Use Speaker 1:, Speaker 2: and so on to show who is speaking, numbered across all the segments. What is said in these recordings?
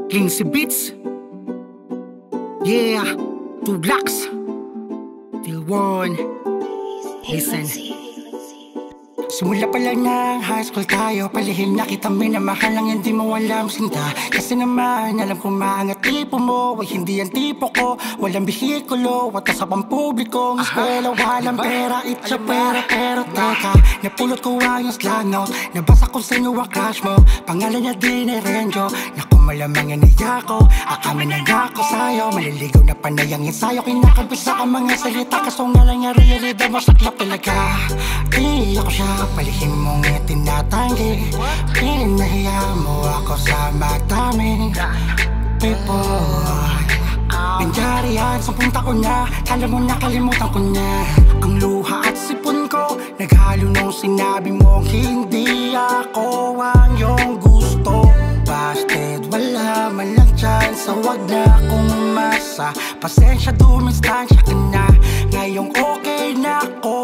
Speaker 1: Kingsy Beats. Yeah, 2 blocks. Till one. Listen. Simula pa lang ng high school tayo, palihim na kita minamahal lang yan, di mo alam sinta. Kasi naman alam ko maangat tipo mo, ay hindi yan tipo ko. Walang bihikulo, watas sa pampublikong eskwela. Walang pera, itcha pera, pero teka, napulot ko ang yung slang note. Nabasa ko sa'yo ang crush mo, pangalan niya din ay Renjo. Naku malamang yan niya ko, akamin na nga ako sa'yo. Maliligaw na panay ang ensayo, kinakabisa ang mga salita. Kaso nga lang nga realidad, masaklap talaga. Di ako siya palihim mong itinatanggi, pinahiya mo ako sa madami people. Nangyari yan, 10 taon na, alam mo nakalimutan ko na. Ang luha at sipon ko, naghalo nung sinabi mong hindi ako ang iyong gusto. Busted, wala man lang chance, wag na akong umasa. Pasensya, dumistansya ka na, ngayong okay na ako,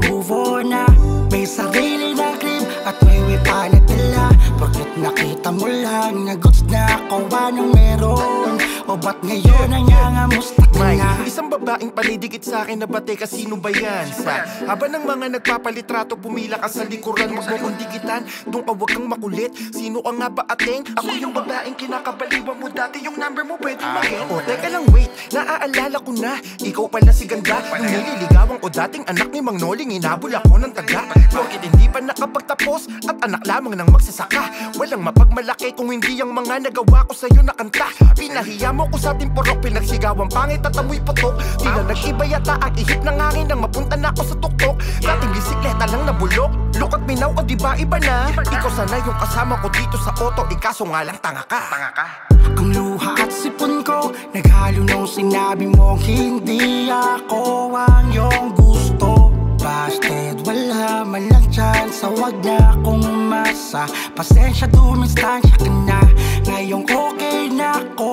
Speaker 1: move on na. May sarili na crib at may wipa na tila. Porket nakita mo lang na goods na ako, anong meron? O ba't ngayon nangangamusta ka na?
Speaker 2: Isang babaeng palidikit sa akin na bate, kasino ba yan? Sa haba ng mga nagpapalitrato, pumila ka sa likuran. Huwag mo kong dikitan, doon ka huwag kang makulit. Sino ka nga ba ating? Ako yung babaeng kinakabaliwan mo dati, yung number mo pwede mag-in. O teka lang wait, naaalala ko na, ikaw pala si ganda. Yung nililigawan ko dating anak ni Mang Noling, inabol ako ng taga. Bakit hindi pa nakapagtapos at anak lamang ng magsasaka? Walang mapagmalaki kung hindi ang mga nagawa ko sa'yo na kanta. Pinahiya mo ko sa ating purok, pinagsigawan pangit at amoy putok. Di na nag-iba yata ang ihip ng hangin nang mapunta na ako sa tuktok. Dating bisikleta lang nabulok, look at me now, o diba iba na? Ikaw sana yung kasama ko dito sa auto, ikaso nga lang tanga ka.
Speaker 1: Ang luha at sipon ko, naghalo nung sinabi mong hindi ako ang iyong gusto. Busted, wala man lang chance, wag na akong umasa. Pasensya, dumistansya ka na, ngayong okay na ako,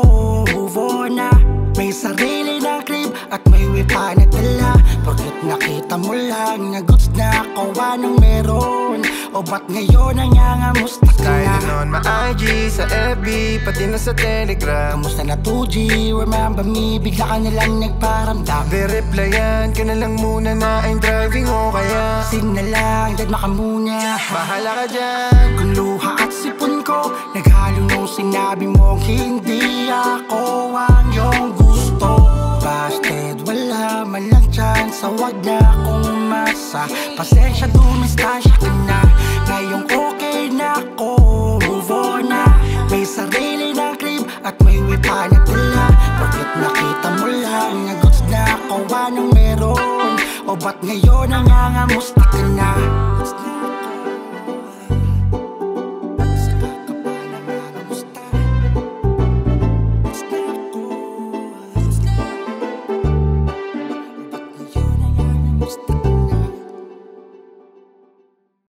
Speaker 1: move on na. May sarili na crib at may wipa na tala. Porket nakita mo lang na goods na ako, anong meron? O ba't ngayon nangangamusta ka na?
Speaker 2: Kahit noon ma-IG, sa FB, pati na sa Telegram.
Speaker 1: Kamusta na 2G, remember me, bigla ka nalang nagparamdam.
Speaker 2: Be-replyan ka na lang muna na I'm driving o kaya
Speaker 1: Sin na lang, dad maka muna.
Speaker 2: bahala ka dyan.
Speaker 1: Ang luha at sipon ko, naghalo nung sinabi mong hindi ako ang iyong gusto. Busted, wala man lang chance, wag na akong umasa. Pasensya, dumistansya ka na, ngayong okay na ako, move on na. May sarili na crib at may wipa na tila. Porket nakita mo lang na goods na ako, anong meron? O ba't ngayon nangangamusta ka na?